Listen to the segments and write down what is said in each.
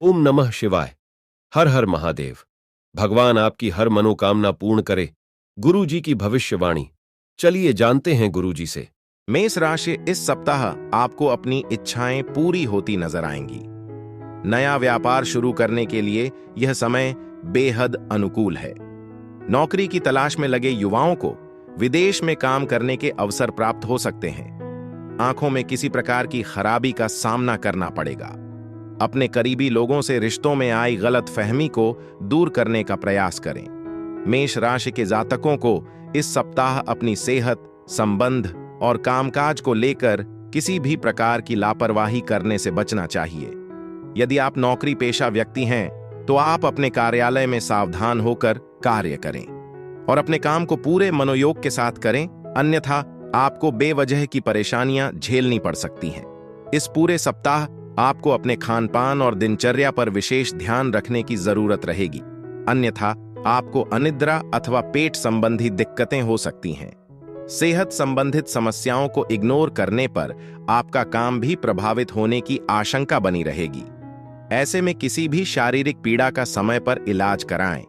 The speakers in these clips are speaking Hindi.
ओम नमः शिवाय। हर हर महादेव। भगवान आपकी हर मनोकामना पूर्ण करे। गुरु जी की भविष्यवाणी। चलिए जानते हैं गुरु जी से। मेष राशि, इस सप्ताह आपको अपनी इच्छाएं पूरी होती नजर आएंगी। नया व्यापार शुरू करने के लिए यह समय बेहद अनुकूल है। नौकरी की तलाश में लगे युवाओं को विदेश में काम करने के अवसर प्राप्त हो सकते हैं। आंखों में किसी प्रकार की खराबी का सामना करना पड़ेगा। अपने करीबी लोगों से रिश्तों में आई गलतफहमी को दूर करने का प्रयास करें। मेष राशि के जातकों को इस सप्ताह अपनी सेहत, संबंध और कामकाज को लेकर किसी भी प्रकार की लापरवाही करने से बचना चाहिए। यदि आप नौकरी पेशा व्यक्ति हैं तो आप अपने कार्यालय में सावधान होकर कार्य करें और अपने काम को पूरे मनोयोग के साथ करें, अन्यथा आपको बेवजह की परेशानियां झेलनी पड़ सकती हैं। इस पूरे सप्ताह आपको अपने खानपान और दिनचर्या पर विशेष ध्यान रखने की जरूरत रहेगी, अन्यथा आपको अनिद्रा अथवा पेट संबंधी दिक्कतें हो सकती हैं। सेहत संबंधित समस्याओं को इग्नोर करने पर आपका काम भी प्रभावित होने की आशंका बनी रहेगी। ऐसे में किसी भी शारीरिक पीड़ा का समय पर इलाज कराएं।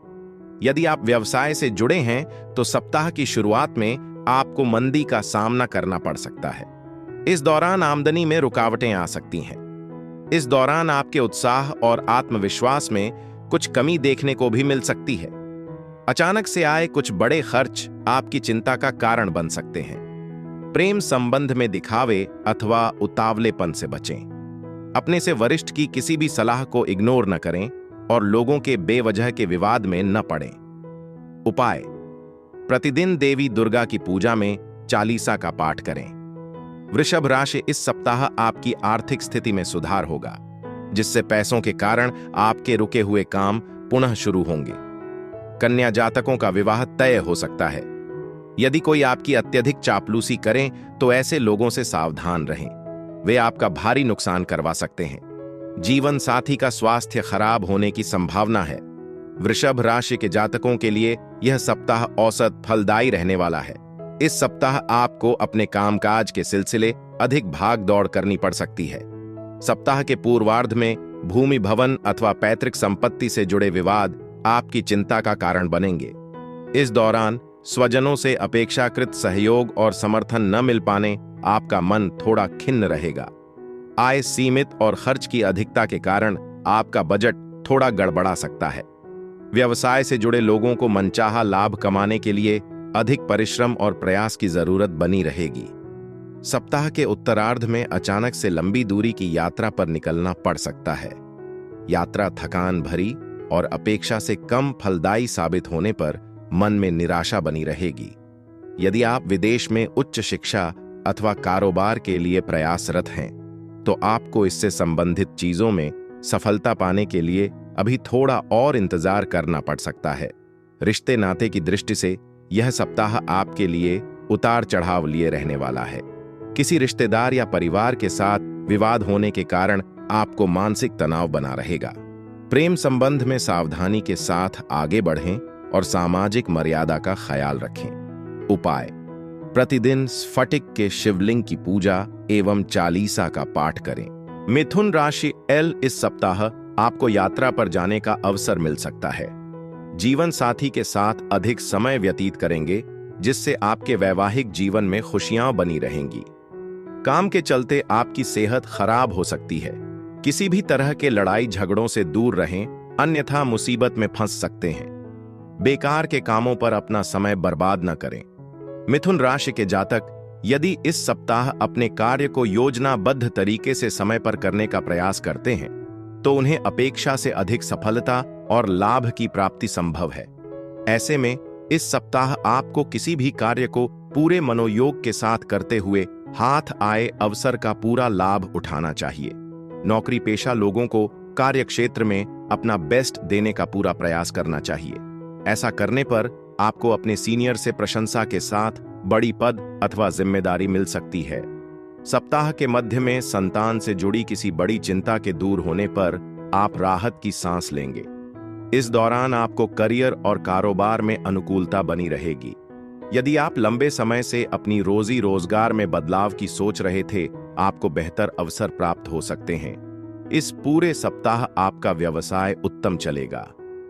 यदि आप व्यवसाय से जुड़े हैं तो सप्ताह की शुरुआत में आपको मंदी का सामना करना पड़ सकता है। इस दौरान आमदनी में रुकावटें आ सकती हैं। इस दौरान आपके उत्साह और आत्मविश्वास में कुछ कमी देखने को भी मिल सकती है। अचानक से आए कुछ बड़े खर्च आपकी चिंता का कारण बन सकते हैं। प्रेम संबंध में दिखावे अथवा उतावलेपन से बचें। अपने से वरिष्ठ की किसी भी सलाह को इग्नोर न करें और लोगों के बेवजह के विवाद में न पड़ें। उपाय: प्रतिदिन देवी दुर्गा की पूजा में चालीसा का पाठ करें। वृषभ राशि, इस सप्ताह आपकी आर्थिक स्थिति में सुधार होगा, जिससे पैसों के कारण आपके रुके हुए काम पुनः शुरू होंगे। कन्या जातकों का विवाह तय हो सकता है। यदि कोई आपकी अत्यधिक चापलूसी करें तो ऐसे लोगों से सावधान रहें, वे आपका भारी नुकसान करवा सकते हैं। जीवन साथी का स्वास्थ्य खराब होने की संभावना है। वृषभ राशि के जातकों के लिए यह सप्ताह औसत फलदायी रहने वाला है। इस सप्ताह आपको अपने कामकाज के सिलसिले अधिक भाग दौड़ करनी पड़ सकती है। सप्ताह के पूर्वार्ध में भूमि, भवन अथवा पैतृक संपत्ति से जुड़े विवाद आपकी चिंता का कारण बनेंगे। इस दौरान स्वजनों से अपेक्षाकृत सहयोग और समर्थन न मिल पाने आपका मन थोड़ा खिन्न रहेगा। आय सीमित और खर्च की अधिकता के कारण आपका बजट थोड़ा गड़बड़ा सकता है। व्यवसाय से जुड़े लोगों को मनचाहा लाभ कमाने के लिए अधिक परिश्रम और प्रयास की जरूरत बनी रहेगी। सप्ताह के उत्तरार्ध में अचानक से लंबी दूरी की यात्रा पर निकलना पड़ सकता है। यात्रा थकान भरी और अपेक्षा से कम फलदायी साबित होने पर मन में निराशा बनी रहेगी। यदि आप विदेश में उच्च शिक्षा अथवा कारोबार के लिए प्रयासरत हैं तो आपको इससे संबंधित चीजों में सफलता पाने के लिए अभी थोड़ा और इंतजार करना पड़ सकता है। रिश्ते नाते की दृष्टि से यह सप्ताह आपके लिए उतार चढ़ाव लिए रहने वाला है। किसी रिश्तेदार या परिवार के साथ विवाद होने के कारण आपको मानसिक तनाव बना रहेगा। प्रेम संबंध में सावधानी के साथ आगे बढ़ें और सामाजिक मर्यादा का ख्याल रखें। उपाय: प्रतिदिन स्फटिक के शिवलिंग की पूजा एवं चालीसा का पाठ करें। मिथुन राशि एल, इस सप्ताह आपको यात्रा पर जाने का अवसर मिल सकता है। जीवन साथी के साथ अधिक समय व्यतीत करेंगे, जिससे आपके वैवाहिक जीवन में खुशियां बनी रहेंगी। काम के चलते आपकी सेहत खराब हो सकती है। किसी भी तरह के लड़ाई झगड़ों से दूर रहें, अन्यथा मुसीबत में फंस सकते हैं। बेकार के कामों पर अपना समय बर्बाद न करें। मिथुन राशि के जातक यदि इस सप्ताह अपने कार्य को योजनाबद्ध तरीके से समय पर करने का प्रयास करते हैं तो उन्हें अपेक्षा से अधिक सफलता और लाभ की प्राप्ति संभव है। ऐसे में इस सप्ताह आपको किसी भी कार्य को पूरे मनोयोग के साथ करते हुए हाथ आए अवसर का पूरा लाभ उठाना चाहिए। नौकरी पेशा लोगों को कार्य क्षेत्र में अपना बेस्ट देने का पूरा प्रयास करना चाहिए। ऐसा करने पर आपको अपने सीनियर से प्रशंसा के साथ बड़ी पद अथवा जिम्मेदारी मिल सकती है। सप्ताह के मध्य में संतान से जुड़ी किसी बड़ी चिंता के दूर होने पर आप राहत की सांस लेंगे। इस दौरान आपको करियर और कारोबार में अनुकूलता बनी रहेगी। यदि आप लंबे समय से अपनी रोजी रोजगार में बदलाव की सोच रहे थे, आपको बेहतर अवसर प्राप्त हो सकते हैं। इस पूरे सप्ताह आपका व्यवसाय उत्तम चलेगा।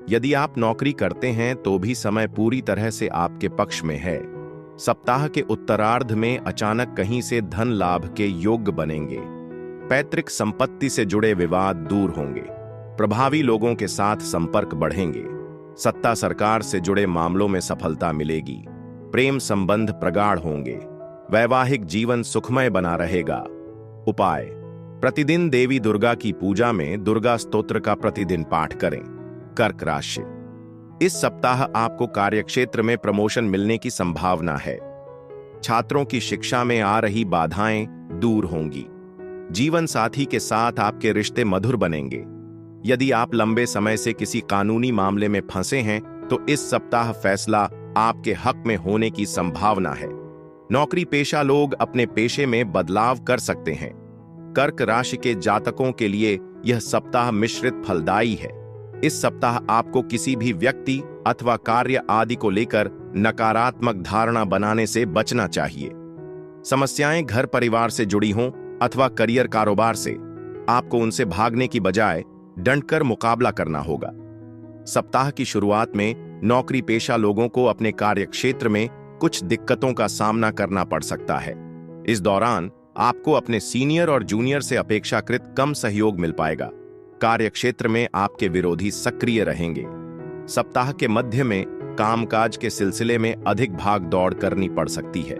यदि आप नौकरी करते हैं तो भी समय पूरी तरह से आपके पक्ष में है। सप्ताह के उत्तरार्ध में अचानक कहीं से धन लाभ के योग्य बनेंगे। पैतृक संपत्ति से जुड़े विवाद दूर होंगे। प्रभावी लोगों के साथ संपर्क बढ़ेंगे। सत्ता सरकार से जुड़े मामलों में सफलता मिलेगी। प्रेम संबंध प्रगाढ़ होंगे। वैवाहिक जीवन सुखमय बना रहेगा। उपाय: प्रतिदिन देवी दुर्गा की पूजा में दुर्गा स्तोत्र का प्रतिदिन पाठ करें। कर्क राशि: इस सप्ताह आपको कार्यक्षेत्र में प्रमोशन मिलने की संभावना है। छात्रों की शिक्षा में आ रही बाधाएं दूर होंगी। जीवन साथी के साथ आपके रिश्ते मधुर बनेंगे। यदि आप लंबे समय से किसी कानूनी मामले में फंसे हैं तो इस सप्ताह फैसला आपके हक में होने की संभावना है। नौकरी पेशा लोग अपने पेशे में बदलाव कर सकते हैं। कर्क राशि के जातकों के लिए यह सप्ताह मिश्रित फलदायी है। इस सप्ताह आपको किसी भी व्यक्ति अथवा कार्य आदि को लेकर नकारात्मक धारणा बनाने से बचना चाहिए। समस्याएं घर परिवार से जुड़ी हों अथवा करियर कारोबार से, आपको उनसे भागने की बजाय डंडकर मुकाबला करना होगा। सप्ताह की शुरुआत में नौकरी पेशा लोगों को अपने कार्यक्षेत्र में कुछ दिक्कतों का सामना करना पड़ सकता है। इस दौरान आपको अपने सीनियर और जूनियर से अपेक्षाकृत कम सहयोग मिल पाएगा। कार्यक्षेत्र में आपके विरोधी सक्रिय रहेंगे। सप्ताह के मध्य में कामकाज के सिलसिले में अधिक भाग दौड़ करनी पड़ सकती है।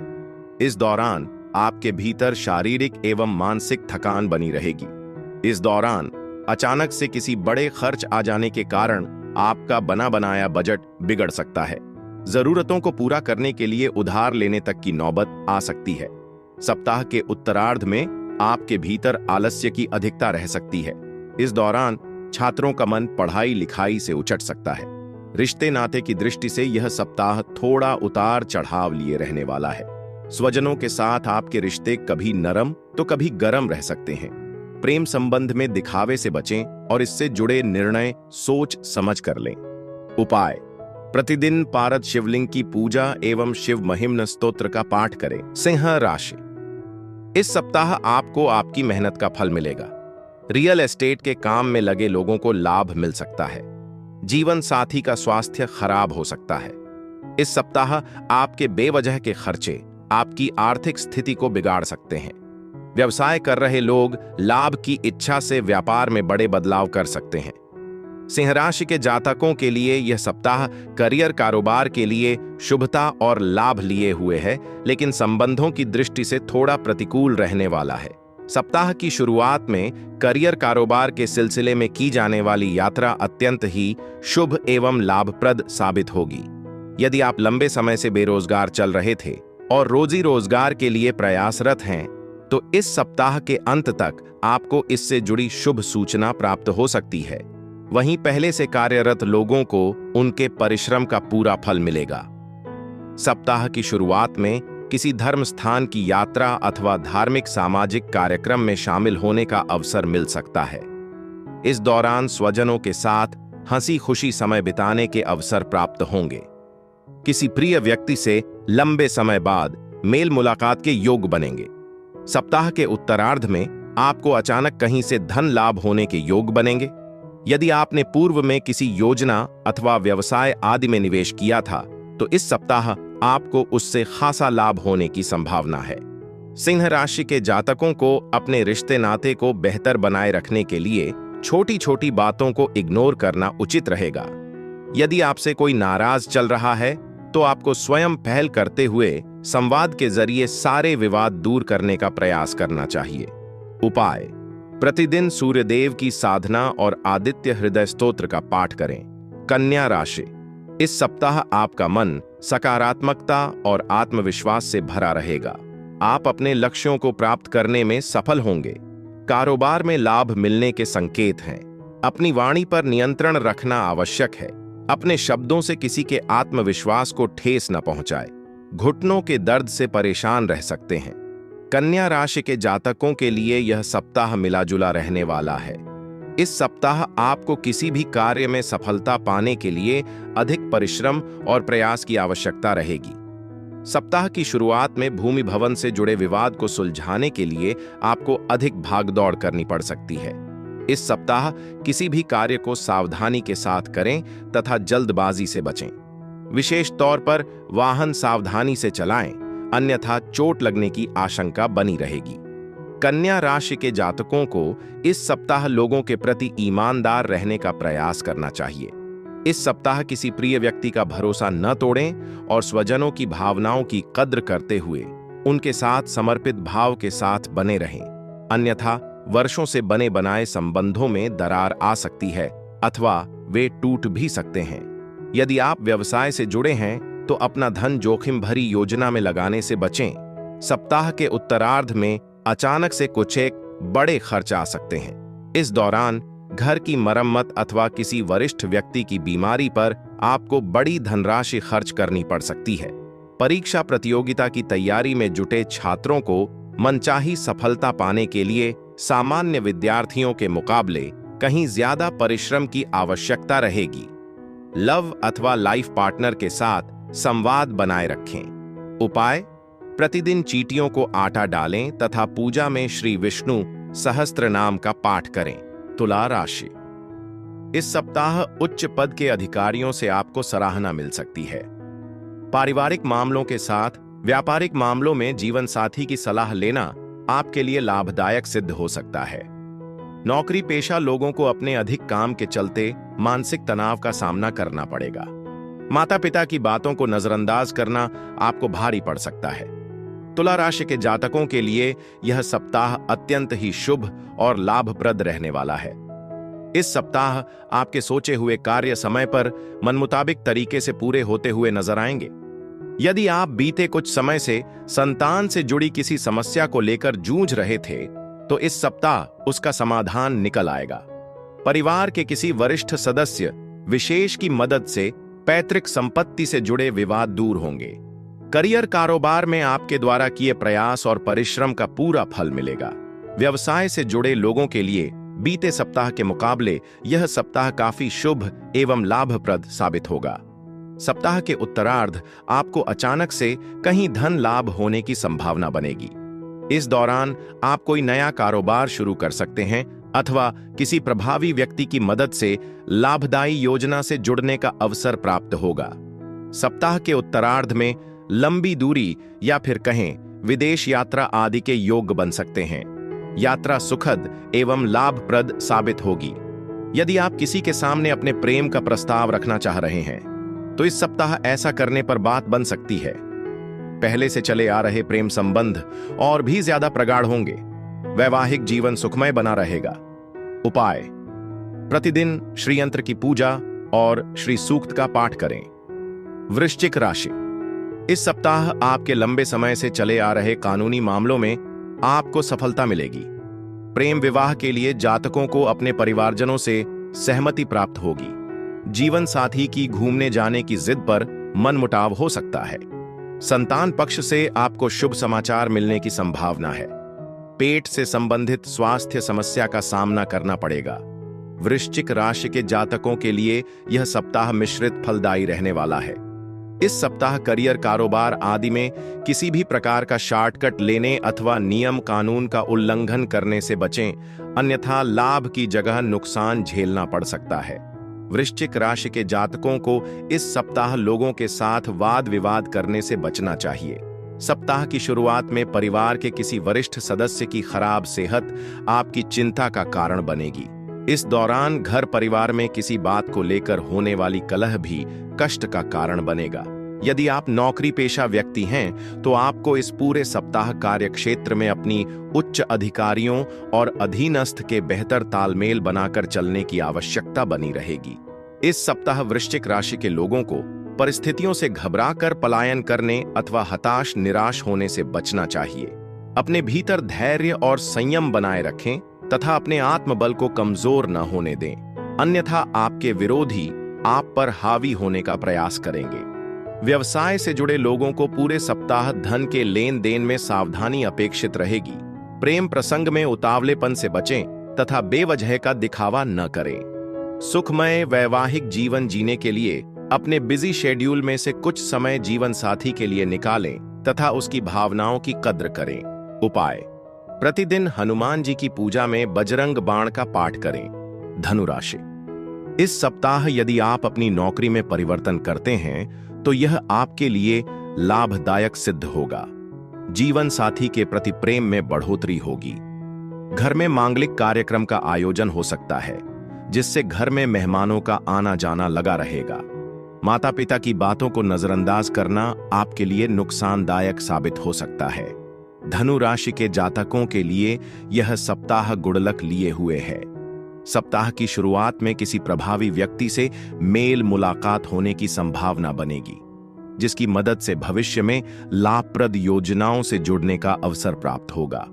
इस दौरान आपके भीतर शारीरिक एवं मानसिक थकान बनी रहेगी। इस दौरान अचानक से किसी बड़े खर्च आ जाने के कारण आपका बना बनाया बजट बिगड़ सकता है। जरूरतों को पूरा करने के लिए उधार लेने तक की नौबत आ सकती है। सप्ताह के उत्तरार्ध में आपके भीतर आलस्य की अधिकता रह सकती है। इस दौरान छात्रों का मन पढ़ाई लिखाई से उचट सकता है। रिश्ते नाते की दृष्टि से यह सप्ताह थोड़ा उतार चढ़ाव लिए रहने वाला है। स्वजनों के साथ आपके रिश्ते कभी नरम तो कभी गरम रह सकते हैं। प्रेम संबंध में दिखावे से बचें और इससे जुड़े निर्णय सोच समझ कर लें। उपाय: प्रतिदिन पारद शिवलिंग की पूजा एवं शिव महिम्न स्तोत्र का पाठ करें। सिंह राशि: इस सप्ताह आपको आपकी मेहनत का फल मिलेगा। रियल एस्टेट के काम में लगे लोगों को लाभ मिल सकता है। जीवन साथी का स्वास्थ्य खराब हो सकता है। इस सप्ताह आपके बेवजह के खर्चे आपकी आर्थिक स्थिति को बिगाड़ सकते हैं। व्यवसाय कर रहे लोग लाभ की इच्छा से व्यापार में बड़े बदलाव कर सकते हैं। सिंह राशि के जातकों के लिए यह सप्ताह करियर कारोबार के लिए शुभता और लाभ लिए हुए है, लेकिन संबंधों की दृष्टि से थोड़ा प्रतिकूल रहने वाला है। सप्ताह की शुरुआत में करियर कारोबार के सिलसिले में की जाने वाली यात्रा अत्यंत ही शुभ एवं लाभप्रद साबित होगी। यदि आप लंबे समय से बेरोजगार चल रहे थे और रोजी रोजगार के लिए प्रयासरत हैं, तो इस सप्ताह के अंत तक आपको इससे जुड़ी शुभ सूचना प्राप्त हो सकती है। वहीं पहले से कार्यरत लोगों को उनके परिश्रम का पूरा फल मिलेगा। सप्ताह की शुरुआत में किसी धर्म स्थान की यात्रा अथवा धार्मिक सामाजिक कार्यक्रम में शामिल होने का अवसर मिल सकता है। इस दौरान स्वजनों के साथ हंसी खुशी समय बिताने के अवसर प्राप्त होंगे। किसी प्रिय व्यक्ति से लंबे समय बाद मेल मुलाकात के योग बनेंगे। सप्ताह के उत्तरार्ध में आपको अचानक कहीं से धन लाभ होने के योग बनेंगे। यदि आपने पूर्व में किसी योजना अथवा व्यवसाय आदि में निवेश किया था तो इस सप्ताह आपको उससे खासा लाभ होने की संभावना है। सिंह राशि के जातकों को अपने रिश्ते नाते को बेहतर बनाए रखने के लिए छोटी छोटी बातों को इग्नोर करना उचित रहेगा। यदि आपसे कोई नाराज चल रहा है तो आपको स्वयं पहल करते हुए संवाद के जरिए सारे विवाद दूर करने का प्रयास करना चाहिए। उपाय: प्रतिदिन सूर्यदेव की साधना और आदित्य हृदय स्तोत्र का पाठ करें। कन्या राशि: इस सप्ताह आपका मन सकारात्मकता और आत्मविश्वास से भरा रहेगा। आप अपने लक्ष्यों को प्राप्त करने में सफल होंगे। कारोबार में लाभ मिलने के संकेत हैं। अपनी वाणी पर नियंत्रण रखना आवश्यक है। अपने शब्दों से किसी के आत्मविश्वास को ठेस न पहुंचाए। घुटनों के दर्द से परेशान रह सकते हैं। कन्या राशि के जातकों के लिए यह सप्ताह मिलाजुला रहने वाला है। इस सप्ताह आपको किसी भी कार्य में सफलता पाने के लिए अधिक परिश्रम और प्रयास की आवश्यकता रहेगी। सप्ताह की शुरुआत में भूमि भवन से जुड़े विवाद को सुलझाने के लिए आपको अधिक भागदौड़ करनी पड़ सकती है। इस सप्ताह किसी भी कार्य को सावधानी के साथ करें तथा जल्दबाजी से बचें। विशेष तौर पर वाहन सावधानी से चलाएं, अन्यथा चोट लगने की आशंका बनी रहेगी। कन्या राशि के जातकों को इस सप्ताह लोगों के प्रति ईमानदार रहने का प्रयास करना चाहिए। इस सप्ताह किसी प्रिय व्यक्ति का भरोसा न तोड़ें और स्वजनों की भावनाओं की कद्र करते हुए उनके साथ समर्पित भाव के साथ बने रहें, अन्यथा वर्षों से बने बनाए संबंधों में दरार आ सकती है अथवा वे टूट भी सकते हैं। यदि आप व्यवसाय से जुड़े हैं तो अपना धन जोखिम भरी योजना में लगाने से बचें। सप्ताह के उत्तरार्ध में अचानक से कुछ एक बड़े खर्च आ सकते हैं। इस दौरान घर की मरम्मत अथवा किसी वरिष्ठ व्यक्ति की बीमारी पर आपको बड़ी धनराशि खर्च करनी पड़ सकती है। परीक्षा प्रतियोगिता की तैयारी में जुटे छात्रों को मनचाही सफलता पाने के लिए सामान्य विद्यार्थियों के मुकाबले कहीं ज्यादा परिश्रम की आवश्यकता रहेगी। लव अथवा लाइफ पार्टनर के साथ संवाद बनाए रखें। उपाय: प्रतिदिन चींटियों को आटा डालें तथा पूजा में श्री विष्णु सहस्त्र नाम का पाठ करें। तुला राशि: इस सप्ताह उच्च पद के अधिकारियों से आपको सराहना मिल सकती है। पारिवारिक मामलों के साथ व्यापारिक मामलों में जीवन साथी की सलाह लेना आपके लिए लाभदायक सिद्ध हो सकता है। नौकरी पेशा लोगों को अपने अधिक काम के चलते मानसिक तनाव का सामना करना पड़ेगा। माता पिता की बातों को नजरअंदाज करना आपको भारी पड़ सकता है। तुला राशि के जातकों के लिए यह सप्ताह अत्यंत ही शुभ और लाभप्रद रहने वाला है। इस सप्ताह आपके सोचे हुए कार्य समय पर मनमुताबिक तरीके से पूरे होते हुए नजर आएंगे। यदि आप बीते कुछ समय से संतान से जुड़ी किसी समस्या को लेकर जूझ रहे थे तो इस सप्ताह उसका समाधान निकल आएगा। परिवार के किसी वरिष्ठ सदस्य विशेष की मदद से पैतृक संपत्ति से जुड़े विवाद दूर होंगे। करियर कारोबार में आपके द्वारा किए प्रयास और परिश्रम का पूरा फल मिलेगा। व्यवसाय से जुड़े लोगों के लिए बीते सप्ताह के मुकाबले यह सप्ताह काफी शुभ एवं लाभप्रद साबित होगा। सप्ताह के उत्तरार्ध आपको अचानक से कहीं धन लाभ होने की संभावना बनेगी। इस दौरान आप कोई नया कारोबार शुरू कर सकते हैं अथवा किसी प्रभावी व्यक्ति की मदद से लाभदायी योजना से जुड़ने का अवसर प्राप्त होगा। सप्ताह के उत्तरार्ध में लंबी दूरी या फिर कहें विदेश यात्रा आदि के योग बन सकते हैं। यात्रा सुखद एवं लाभप्रद साबित होगी। यदि आप किसी के सामने अपने प्रेम का प्रस्ताव रखना चाह रहे हैं तो इस सप्ताह ऐसा करने पर बात बन सकती है। पहले से चले आ रहे प्रेम संबंध और भी ज्यादा प्रगाढ़ होंगे। वैवाहिक जीवन सुखमय बना रहेगा। उपाय: प्रतिदिन श्री यंत्र की पूजा और श्री सूक्त का पाठ करें। वृश्चिक राशि: इस सप्ताह आपके लंबे समय से चले आ रहे कानूनी मामलों में आपको सफलता मिलेगी। प्रेम विवाह के लिए जातकों को अपने परिवारजनों से सहमति प्राप्त होगी। जीवन साथी की घूमने जाने की जिद पर मनमुटाव हो सकता है। संतान पक्ष से आपको शुभ समाचार मिलने की संभावना है। पेट से संबंधित स्वास्थ्य समस्या का सामना करना पड़ेगा। वृश्चिक राशि के जातकों के लिए यह सप्ताह मिश्रित फलदायी रहने वाला है। इस सप्ताह करियर कारोबार आदि में किसी भी प्रकार का शॉर्टकट लेने अथवा नियम कानून का उल्लंघन करने से बचें, अन्यथा लाभ की जगह नुकसान झेलना पड़ सकता है। वृश्चिक राशि के जातकों को इस सप्ताह लोगों के साथ वाद विवाद करने से बचना चाहिए। सप्ताह की शुरुआत में परिवार के किसी वरिष्ठ सदस्य की खराब सेहत आपकी चिंता का कारण बनेगी। इस दौरान घर परिवार में किसी बात को लेकर होने वाली कलह भी कष्ट का कारण बनेगा। यदि आप नौकरी पेशा व्यक्ति हैं तो आपको इस पूरे सप्ताह कार्यक्षेत्र में अपनी उच्च अधिकारियों और अधीनस्थ के बेहतर तालमेल बनाकर चलने की आवश्यकता बनी रहेगी। इस सप्ताह वृश्चिक राशि के लोगों को परिस्थितियों से घबराकर पलायन करने अथवा हताश निराश होने से बचना चाहिए। अपने भीतर धैर्य और संयम बनाए रखें तथा अपने आत्मबल को कमजोर न होने दें, अन्यथा आपके विरोधी आप पर हावी होने का प्रयास करेंगे। व्यवसाय से जुड़े लोगों को पूरे सप्ताह धन के लेन देन में सावधानी अपेक्षित रहेगी। प्रेम प्रसंग में उतावलेपन से बचें तथा बेवजह का दिखावा न करें। सुखमय वैवाहिक जीवन जीने के लिए अपने बिजी शेड्यूल में से कुछ समय जीवन साथी के लिए निकालें तथा उसकी भावनाओं की कद्र करें। उपाय: प्रतिदिन हनुमान जी की पूजा में बजरंग बाण का पाठ करें। धनु राशि, इस सप्ताह यदि आप अपनी नौकरी में परिवर्तन करते हैं तो यह आपके लिए लाभदायक सिद्ध होगा। जीवन साथी के प्रति प्रेम में बढ़ोतरी होगी। घर में मांगलिक कार्यक्रम का आयोजन हो सकता है, जिससे घर में मेहमानों का आना जाना लगा रहेगा। माता पिता की बातों को नजरअंदाज करना आपके लिए नुकसानदायक साबित हो सकता है। धनु राशि के जातकों के लिए यह सप्ताह गुडलक लिए हुए है। सप्ताह की शुरुआत में किसी प्रभावी व्यक्ति से मेल मुलाकात होने की संभावना बनेगी, जिसकी मदद से भविष्य में लाभप्रद योजनाओं से जुड़ने का अवसर प्राप्त होगा।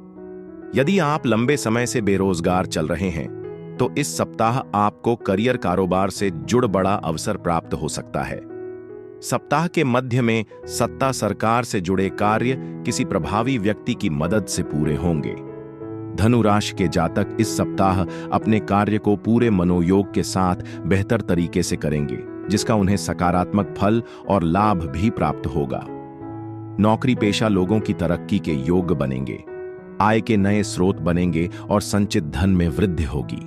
यदि आप लंबे समय से बेरोजगार चल रहे हैं तो इस सप्ताह आपको करियर कारोबार से जुड़ बड़ा अवसर प्राप्त हो सकता है। सप्ताह के मध्य में सत्ता सरकार से जुड़े कार्य किसी प्रभावी व्यक्ति की मदद से पूरे होंगे। धनु राशि के जातक इस सप्ताह अपने कार्य को पूरे मनोयोग के साथ बेहतर तरीके से करेंगे, जिसका उन्हें सकारात्मक फल और लाभ भी प्राप्त होगा। नौकरी पेशा लोगों की तरक्की के योग्य बनेंगे, आय के नए स्रोत बनेंगे और संचित धन में वृद्धि होगी।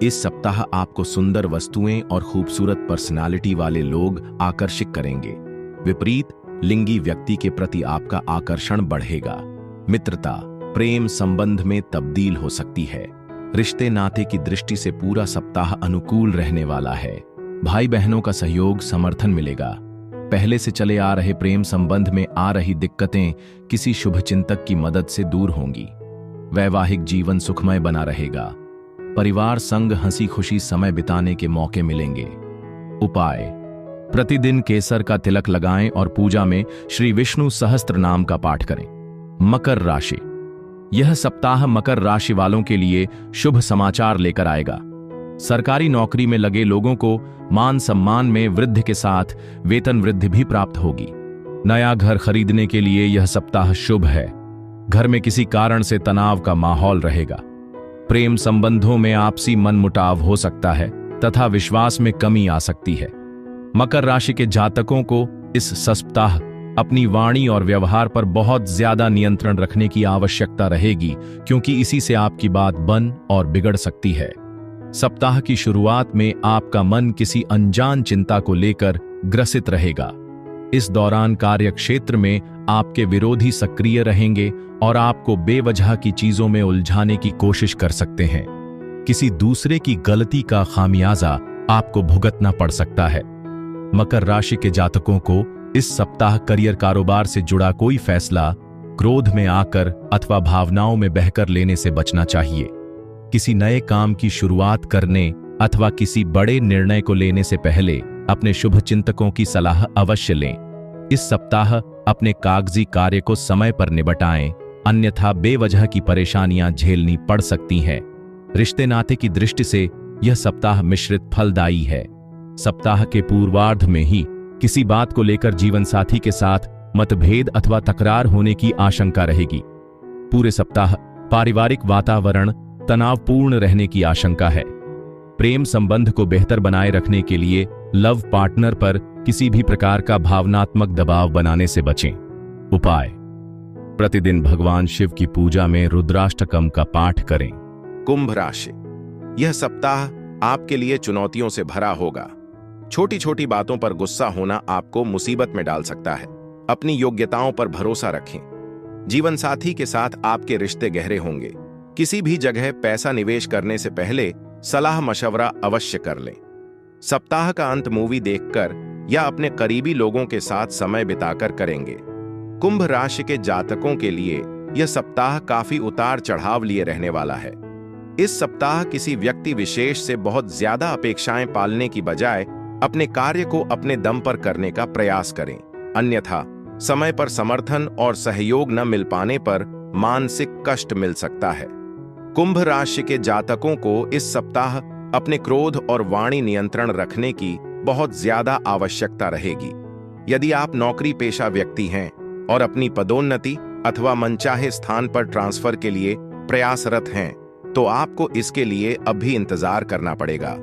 इस सप्ताह आपको सुंदर वस्तुएं और खूबसूरत पर्सनालिटी वाले लोग आकर्षित करेंगे। विपरीत लिंगी व्यक्ति के प्रति आपका आकर्षण बढ़ेगा। मित्रता प्रेम संबंध में तब्दील हो सकती है। रिश्ते नाते की दृष्टि से पूरा सप्ताह अनुकूल रहने वाला है। भाई बहनों का सहयोग समर्थन मिलेगा। पहले से चले आ रहे प्रेम संबंध में आ रही दिक्कतें किसी शुभचिंतक की मदद से दूर होंगी। वैवाहिक जीवन सुखमय बना रहेगा। परिवार संग हंसी खुशी समय बिताने के मौके मिलेंगे। उपाय, प्रतिदिन केसर का तिलक लगाएं और पूजा में श्री विष्णु सहस्त्र नाम का पाठ करें। मकर राशि, यह सप्ताह मकर राशि वालों के लिए शुभ समाचार लेकर आएगा। सरकारी नौकरी में लगे लोगों को मान सम्मान में वृद्धि के साथ वेतन वृद्धि भी प्राप्त होगी। नया घर खरीदने के लिए यह सप्ताह शुभ है। घर में किसी कारण से तनाव का माहौल रहेगा। प्रेम संबंधों में आपसी मनमुटाव हो सकता है तथा विश्वास में कमी आ सकती है। मकर राशि के जातकों को इस सप्ताह अपनी वाणी और व्यवहार पर बहुत ज्यादा नियंत्रण रखने की आवश्यकता रहेगी, क्योंकि इसी से आपकी बात बन और बिगड़ सकती है। सप्ताह की शुरुआत में आपका मन किसी अनजान चिंता को लेकर ग्रसित रहेगा। इस दौरान कार्य क्षेत्र में आपके विरोधी सक्रिय रहेंगे और आपको बेवजह की चीजों में उलझाने की कोशिश कर सकते हैं। किसी दूसरे की गलती का खामियाजा आपको भुगतना पड़ सकता है। मकर राशि के जातकों को इस सप्ताह करियर कारोबार से जुड़ा कोई फैसला क्रोध में आकर अथवा भावनाओं में बहकर लेने से बचना चाहिए। किसी नए काम की शुरुआत करने अथवा किसी बड़े निर्णय को लेने से पहले अपने शुभचिंतकों की सलाह अवश्य लें। इस सप्ताह अपने कागजी कार्य को समय पर निपटाएं, अन्यथा बेवजह की परेशानियां झेलनी पड़ सकती हैं। रिश्ते नाते की दृष्टि से यह सप्ताह मिश्रित फलदायी है। सप्ताह के पूर्वार्ध में ही किसी बात को लेकर जीवन साथी के साथ मतभेद अथवा तकरार होने की आशंका रहेगी। पूरे सप्ताह पारिवारिक वातावरण तनावपूर्ण रहने की आशंका है। प्रेम संबंध को बेहतर बनाए रखने के लिए लव पार्टनर पर किसी भी प्रकार का भावनात्मक दबाव बनाने से बचें। उपाय, प्रतिदिन भगवान शिव की पूजा में रुद्राष्टकम का पाठ करें। कुंभ राशि, यह सप्ताह आपके लिए चुनौतियों से भरा होगा। छोटी छोटी बातों पर गुस्सा होना आपको मुसीबत में डाल सकता है। अपनी योग्यताओं पर भरोसा रखें। जीवन साथी के साथ आपके रिश्ते गहरे होंगे। किसी भी जगह पैसा निवेश करने से पहले सलाह मशवरा अवश्य कर लें। सप्ताह का अंत मूवी देखकर या अपने करीबी लोगों के साथ समय बिताकर करेंगे। कुंभ राशि के जातकों के लिए यह सप्ताह काफी उतार चढ़ाव लिए रहने वाला है। इस सप्ताह किसी व्यक्ति विशेष से बहुत ज्यादा अपेक्षाएं पालने की बजाय अपने कार्य को अपने दम पर करने का प्रयास करें, अन्यथा समय पर समर्थन और सहयोग न मिल पाने पर मानसिक कष्ट मिल सकता है। कुंभ राशि के जातकों को इस सप्ताह अपने क्रोध और वाणी नियंत्रण रखने की बहुत ज्यादा आवश्यकता रहेगी। यदि आप नौकरी पेशा व्यक्ति हैं और अपनी पदोन्नति अथवा मनचाहे स्थान पर ट्रांसफर के लिए प्रयासरत हैं, तो आपको इसके लिए अभी इंतजार करना पड़ेगा।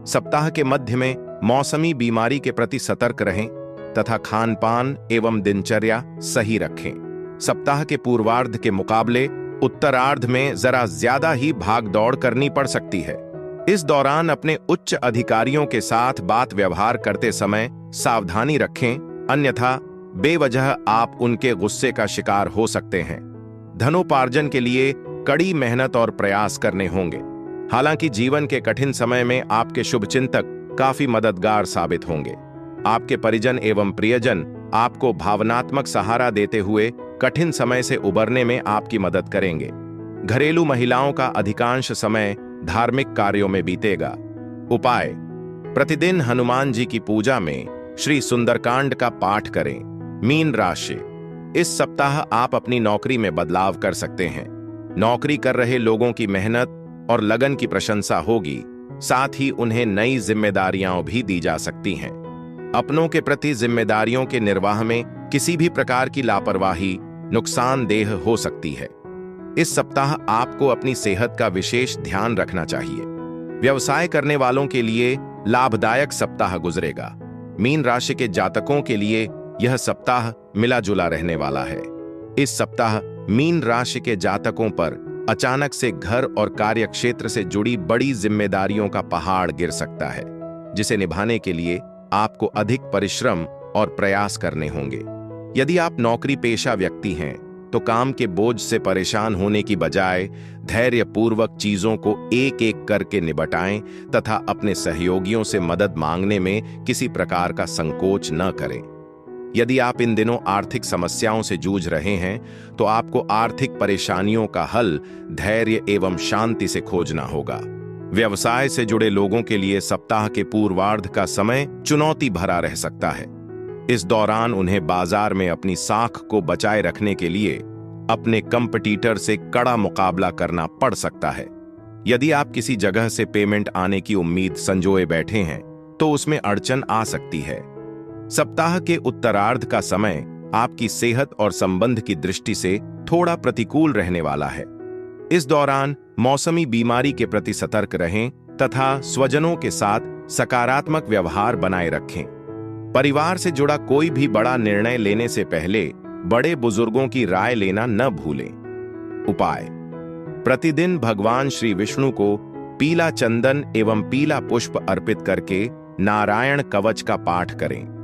सप्ताह के मध्य में मौसमी बीमारी के प्रति सतर्क रहें तथा खान पान एवं दिनचर्या सही रखें। सप्ताह के पूर्वार्ध के मुकाबले उत्तरार्ध में जरा ज्यादा ही भाग दौड़ करनी पड़ सकती है। इस दौरान अपने उच्च अधिकारियों के साथ बात व्यवहार करते समय सावधानी रखें, अन्यथा बेवजह आप उनके गुस्से का शिकार हो सकते हैं। धनोपार्जन के लिए कड़ी मेहनत और प्रयास करने होंगे। हालांकि जीवन के कठिन समय में आपके शुभचिंतक काफी मददगार साबित होंगे। आपके परिजन एवं प्रियजन आपको भावनात्मक सहारा देते हुए कठिन समय से उबरने में आपकी मदद करेंगे। घरेलू महिलाओं का अधिकांश समय धार्मिक कार्यों में बीतेगा। उपाय: प्रतिदिन हनुमान जी की पूजा में श्री सुंदरकांड का पाठ करें। मीन राशि: इस सप्ताह आप अपनी नौकरी में बदलाव कर सकते हैं। नौकरी कर रहे लोगों की मेहनत और लगन की प्रशंसा होगी, साथ ही उन्हें नई जिम्मेदारियां भी दी जा सकती हैं। अपनों के प्रति जिम्मेदारियों के निर्वाह में किसी भी प्रकार की लापरवाही नुकसानदेह हो सकती है। इस सप्ताह आपको अपनी सेहत का विशेष ध्यान रखना चाहिए। व्यवसाय करने वालों के लिए लाभदायक सप्ताह गुजरेगा। मीन राशि के जातकों के लिए यह सप्ताह मिला जुला रहने वाला है। इस सप्ताह मीन राशि के जातकों पर अचानक से घर और कार्य क्षेत्र से जुड़ी बड़ी जिम्मेदारियों का पहाड़ गिर सकता है, जिसे निभाने के लिए आपको अधिक परिश्रम और प्रयास करने होंगे। यदि आप नौकरी पेशा व्यक्ति हैं तो काम के बोझ से परेशान होने की बजाय धैर्यपूर्वक चीजों को एक एक करके निपटाएं तथा अपने सहयोगियों से मदद मांगने में किसी प्रकार का संकोच न करें। यदि आप इन दिनों आर्थिक समस्याओं से जूझ रहे हैं तो आपको आर्थिक परेशानियों का हल धैर्य एवं शांति से खोजना होगा। व्यवसाय से जुड़े लोगों के लिए सप्ताह के पूर्वार्ध का समय चुनौती भरा रह सकता है। इस दौरान उन्हें बाजार में अपनी साख को बचाए रखने के लिए अपने कंपटीटर से कड़ा मुकाबला करना पड़ सकता है। यदि आप किसी जगह से पेमेंट आने की उम्मीद संजोए बैठे हैं तो उसमें अड़चन आ सकती है। सप्ताह के उत्तरार्ध का समय आपकी सेहत और संबंध की दृष्टि से थोड़ा प्रतिकूल रहने वाला है। इस दौरान मौसमी बीमारी के प्रति सतर्क रहें तथा स्वजनों के साथ सकारात्मक व्यवहार बनाए रखें। परिवार से जुड़ा कोई भी बड़ा निर्णय लेने से पहले बड़े बुजुर्गों की राय लेना न भूलें। उपाय: प्रतिदिन भगवान श्री विष्णु को पीला चंदन एवं पीला पुष्प अर्पित करके नारायण कवच का पाठ करें।